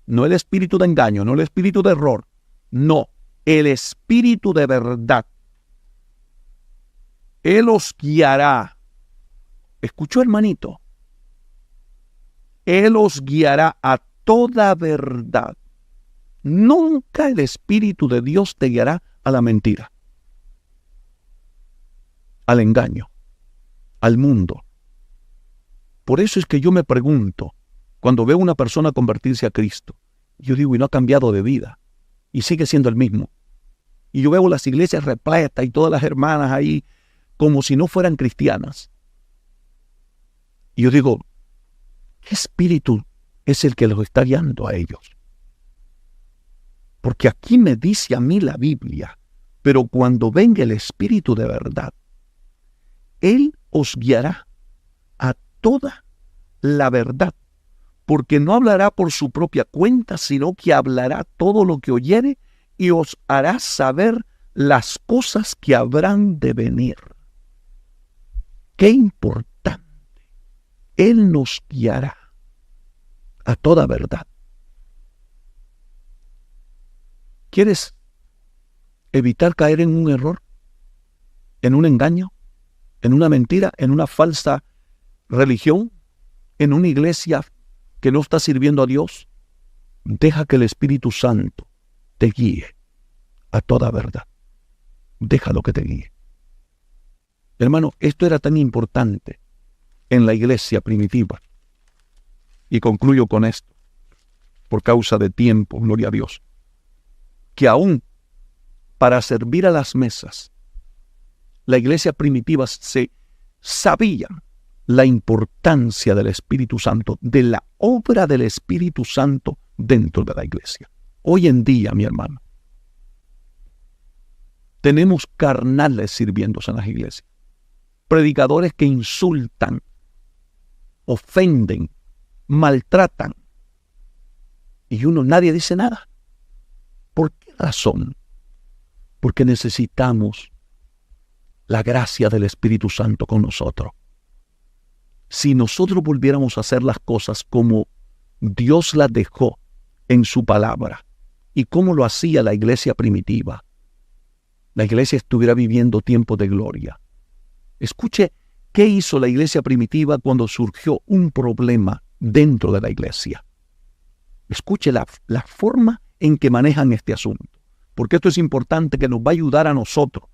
no el espíritu de engaño, no el espíritu de error, no, el Espíritu de verdad, Él os guiará. ¿Escuchó, hermanito? Él os guiará a toda verdad. Nunca el Espíritu de Dios te guiará a la mentira, al engaño, al mundo. Por eso es que yo me pregunto, cuando veo a una persona convertirse a Cristo, yo digo, y no ha cambiado de vida, y sigue siendo el mismo. Y yo veo las iglesias repletas y todas las hermanas ahí como si no fueran cristianas. Y yo digo, ¿qué espíritu es el que los está guiando a ellos? Porque aquí me dice a mí la Biblia, pero cuando venga el Espíritu de verdad, Él os guiará a toda la verdad, porque no hablará por su propia cuenta, sino que hablará todo lo que oyere y os hará saber las cosas que habrán de venir. Qué importante. Él nos guiará a toda verdad. ¿Quieres evitar caer en un error, en un engaño, en una mentira, en una falsa religión, en una iglesia que no está sirviendo a Dios? Deja que el Espíritu Santo te guíe a toda verdad. Déjalo que te guíe. Hermano, esto era tan importante en la iglesia primitiva. Y concluyo con esto, por causa de tiempo, gloria a Dios, que aún para servir a las mesas, la iglesia primitiva se sabía la importancia del Espíritu Santo, de la obra del Espíritu Santo dentro de la iglesia. Hoy en día, mi hermano, tenemos carnales sirviéndose en las iglesias, predicadores que insultan, ofenden, maltratan, y nadie dice nada. ¿Por qué razón? Porque necesitamos la gracia del Espíritu Santo con nosotros. Si nosotros volviéramos a hacer las cosas como Dios las dejó en su palabra y como lo hacía la iglesia primitiva, la iglesia estuviera viviendo tiempos de gloria. Escuche qué hizo la iglesia primitiva cuando surgió un problema dentro de la iglesia. Escuche la forma en que manejan este asunto, porque esto es importante, que nos va a ayudar a nosotros,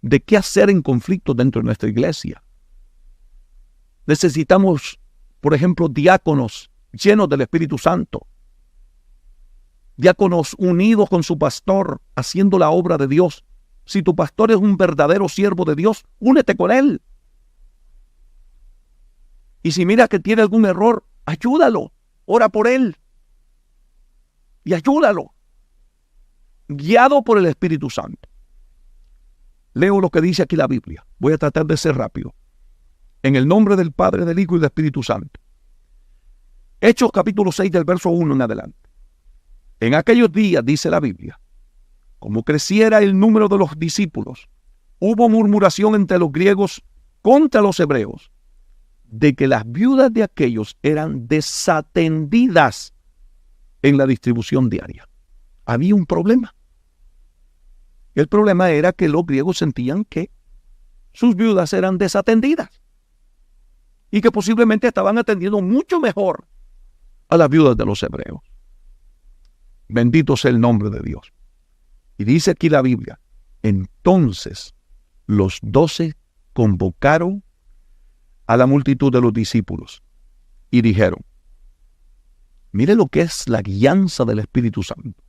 de qué hacer en conflictos dentro de nuestra iglesia. Necesitamos, por ejemplo, diáconos llenos del Espíritu Santo. Diáconos unidos con su pastor, haciendo la obra de Dios. Si tu pastor es un verdadero siervo de Dios, únete con él. Y si mira que tiene algún error, ayúdalo, ora por él. Y ayúdalo, guiado por el Espíritu Santo. Leo lo que dice aquí la Biblia. Voy a tratar de ser rápido. En el nombre del Padre, del Hijo y del Espíritu Santo. Hechos capítulo 6 del verso 1 en adelante. En aquellos días, dice la Biblia, como creciera el número de los discípulos, hubo murmuración entre los griegos contra los hebreos, de que las viudas de aquellos eran desatendidas en la distribución diaria. Había un problema. El problema era que los griegos sentían que sus viudas eran desatendidas y que posiblemente estaban atendiendo mucho mejor a las viudas de los hebreos. Bendito sea el nombre de Dios. Y dice aquí la Biblia, entonces los 12 convocaron a la multitud de los discípulos y dijeron, mire lo que es la guianza del Espíritu Santo.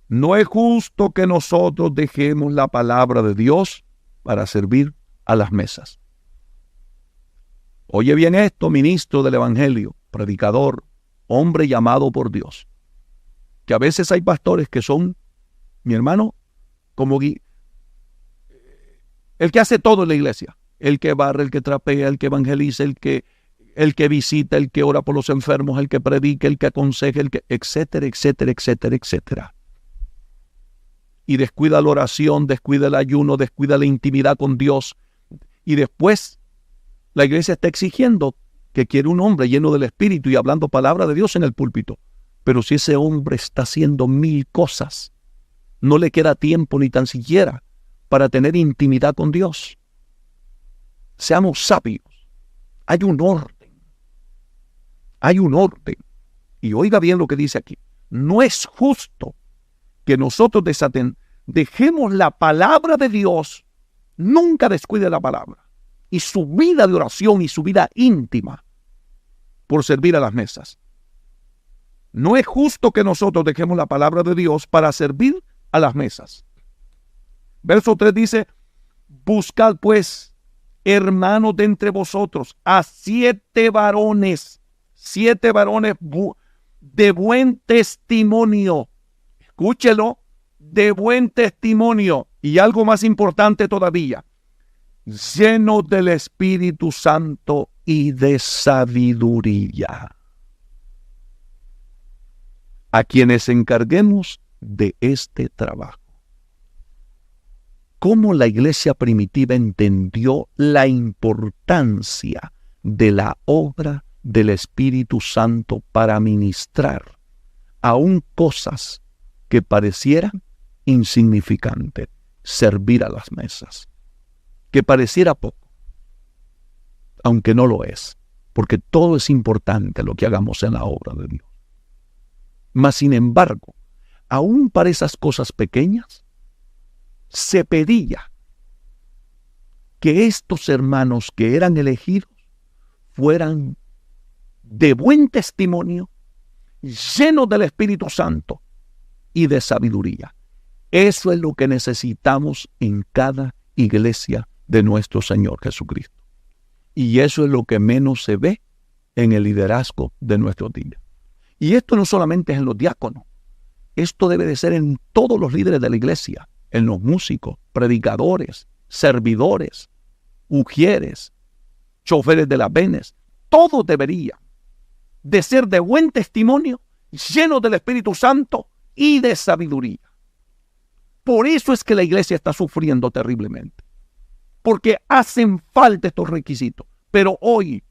No es justo que nosotros dejemos la palabra de Dios para servir a las mesas. Oye bien esto, ministro del Evangelio, predicador, hombre llamado por Dios. Que a veces hay pastores que son, mi hermano, como el que hace todo en la iglesia. El que barre, el que trapea, el que evangeliza, el que visita, el que ora por los enfermos, el que predica, el que aconseja, etcétera, etcétera, etcétera, etcétera. Y descuida la oración, descuida el ayuno, descuida la intimidad con Dios. Y después la iglesia está exigiendo que quiere un hombre lleno del Espíritu y hablando palabra de Dios en el púlpito. Pero si ese hombre está haciendo 1000 cosas, no le queda tiempo ni tan siquiera para tener intimidad con Dios. Seamos sabios. Hay un orden. Hay un orden. Y oiga bien lo que dice aquí. No es justo que nosotros dejemos la palabra de Dios, nunca descuide la palabra, y su vida de oración y su vida íntima por servir a las mesas. No es justo que nosotros dejemos la palabra de Dios para servir a las mesas. Verso 3 dice, buscad pues, hermanos de entre vosotros, a 7 varones de buen testimonio. Escúchelo, de buen testimonio. Y algo más importante todavía, llenos del Espíritu Santo y de sabiduría, a quienes encarguemos de este trabajo. ¿Cómo la iglesia primitiva entendió la importancia de la obra del Espíritu Santo para ministrar aún cosas que parecieran insignificantes, servir a las mesas? Que pareciera poco, aunque no lo es, porque todo es importante lo que hagamos en la obra de Dios. Mas, sin embargo, aún para esas cosas pequeñas, se pedía que estos hermanos que eran elegidos fueran de buen testimonio, llenos del Espíritu Santo y de sabiduría. Eso es lo que necesitamos en cada iglesia de nuestro Señor Jesucristo. Y eso es lo que menos se ve en el liderazgo de nuestros días. Y esto no solamente es en los diáconos. Esto debe de ser en todos los líderes de la iglesia, en los músicos, predicadores, servidores, ujieres, choferes de las venes. Todos deberían de ser de buen testimonio, llenos del Espíritu Santo y de sabiduría. Por eso es que la iglesia está sufriendo terriblemente, porque hacen falta estos requisitos. Pero hoy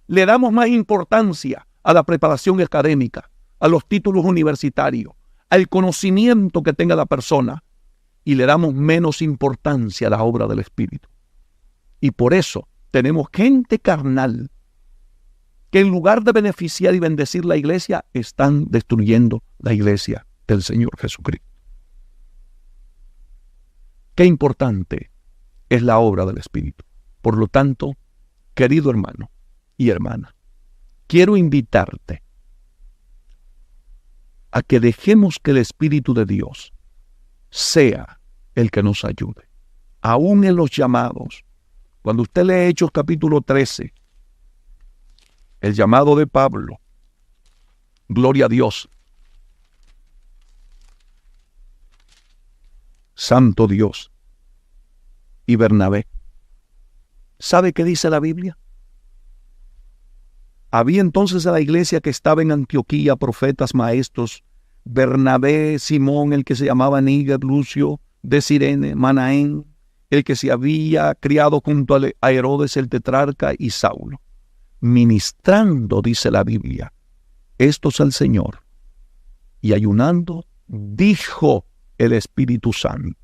le damos más importancia a la preparación académica, a los títulos universitarios, al conocimiento que tenga la persona, y le damos menos importancia a la obra del Espíritu. Y por eso tenemos gente carnal que en lugar de beneficiar y bendecir la iglesia, están destruyendo la iglesia del Señor Jesucristo. Qué importante es la obra del Espíritu. Por lo tanto, querido hermano y hermana, quiero invitarte a que dejemos que el Espíritu de Dios sea el que nos ayude. Aún en los llamados, cuando usted lee Hechos capítulo 13, el llamado de Pablo, gloria a Dios, Santo Dios, y Bernabé. ¿Sabe qué dice la Biblia? Había entonces en la iglesia que estaba en Antioquía profetas maestros, Bernabé, Simón, el que se llamaba Níger, Lucio, de Cirene, Manaén, el que se había criado junto a Herodes el tetrarca, y Saulo. Ministrando, dice la Biblia, estos al Señor, y ayunando, dijo el Espíritu Santo: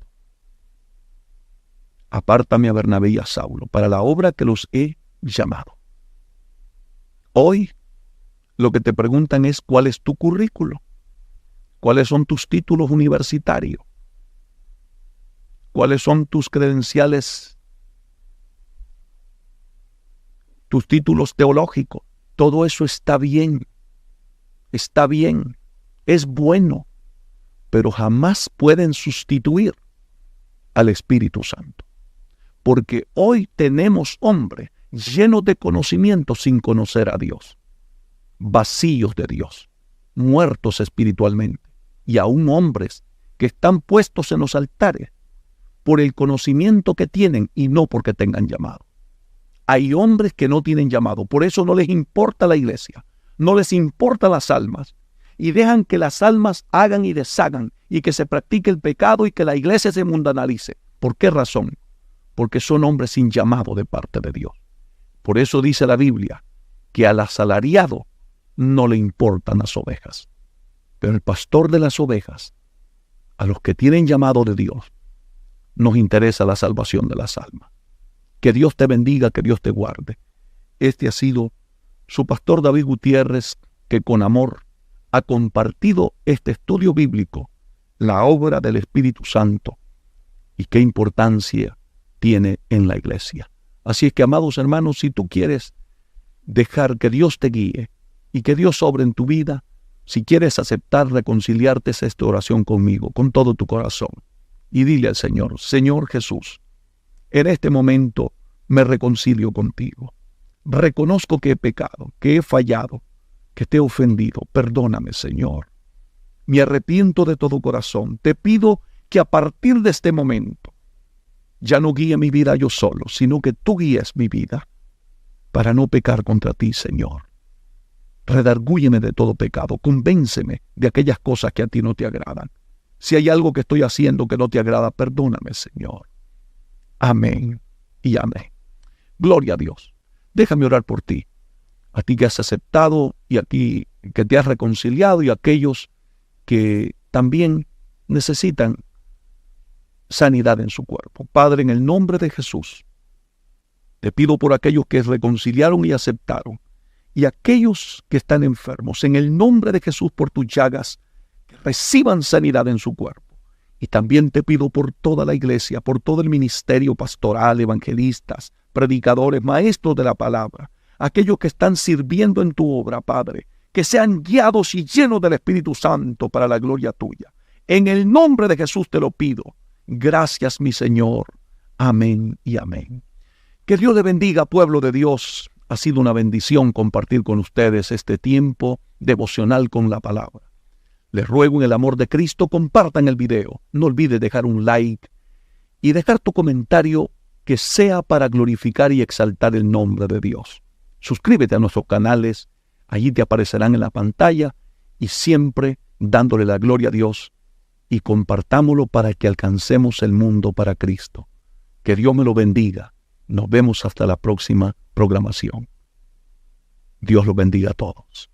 apártame a Bernabé y a Saulo para la obra que los he llamado. Hoy lo que te preguntan es: ¿cuál es tu currículo? ¿Cuáles son tus títulos universitarios? ¿Cuáles son tus credenciales, tus títulos teológicos? Todo eso está bien, es bueno, pero jamás pueden sustituir al Espíritu Santo. Porque hoy tenemos hombres llenos de conocimiento sin conocer a Dios, vacíos de Dios, muertos espiritualmente, y aún hombres que están puestos en los altares por el conocimiento que tienen y no porque tengan llamado. Hay hombres que no tienen llamado, por eso no les importa la iglesia, no les importa las almas, y dejan que las almas hagan y deshagan, y que se practique el pecado y que la iglesia se mundanalice. ¿Por qué razón? Porque son hombres sin llamado de parte de Dios. Por eso dice la Biblia que al asalariado no le importan las ovejas, pero el pastor de las ovejas, a los que tienen llamado de Dios, nos interesa la salvación de las almas. Que Dios te bendiga, que Dios te guarde. Este ha sido su pastor David Gutiérrez, que con amor ha compartido este estudio bíblico, la obra del Espíritu Santo, y qué importancia tiene en la iglesia. Así es que, amados hermanos, si tú quieres dejar que Dios te guíe y que Dios obre en tu vida, si quieres aceptar reconciliarte, haz esta oración conmigo, con todo tu corazón, y dile al Señor: Señor Jesús, en este momento me reconcilio contigo. Reconozco que he pecado, que he fallado, que te he ofendido. Perdóname, Señor. Me arrepiento de todo corazón. Te pido que a partir de este momento ya no guíe mi vida yo solo, sino que tú guíes mi vida para no pecar contra ti, Señor. Redargúyeme de todo pecado. Convénceme de aquellas cosas que a ti no te agradan. Si hay algo que estoy haciendo que no te agrada, perdóname, Señor. Amén y amén. Gloria a Dios. Déjame orar por ti. A ti que has aceptado y a ti que te has reconciliado, y a aquellos que también necesitan sanidad en su cuerpo. Padre, en el nombre de Jesús, te pido por aquellos que reconciliaron y aceptaron, y aquellos que están enfermos, en el nombre de Jesús, por tus llagas, que reciban sanidad en su cuerpo. Y también te pido por toda la iglesia, por todo el ministerio pastoral, evangelistas, predicadores, maestros de la palabra, aquellos que están sirviendo en tu obra, Padre, que sean guiados y llenos del Espíritu Santo para la gloria tuya. En el nombre de Jesús te lo pido. Gracias, mi Señor. Amén y amén. Que Dios le bendiga, pueblo de Dios. Ha sido una bendición compartir con ustedes este tiempo devocional con la palabra. Les ruego en el amor de Cristo, compartan el video. No olvides dejar un like y dejar tu comentario que sea para glorificar y exaltar el nombre de Dios. Suscríbete a nuestros canales, allí te aparecerán en la pantalla, y siempre dándole la gloria a Dios, y compartámoslo para que alcancemos el mundo para Cristo. Que Dios me lo bendiga. Nos vemos hasta la próxima programación. Dios los bendiga a todos.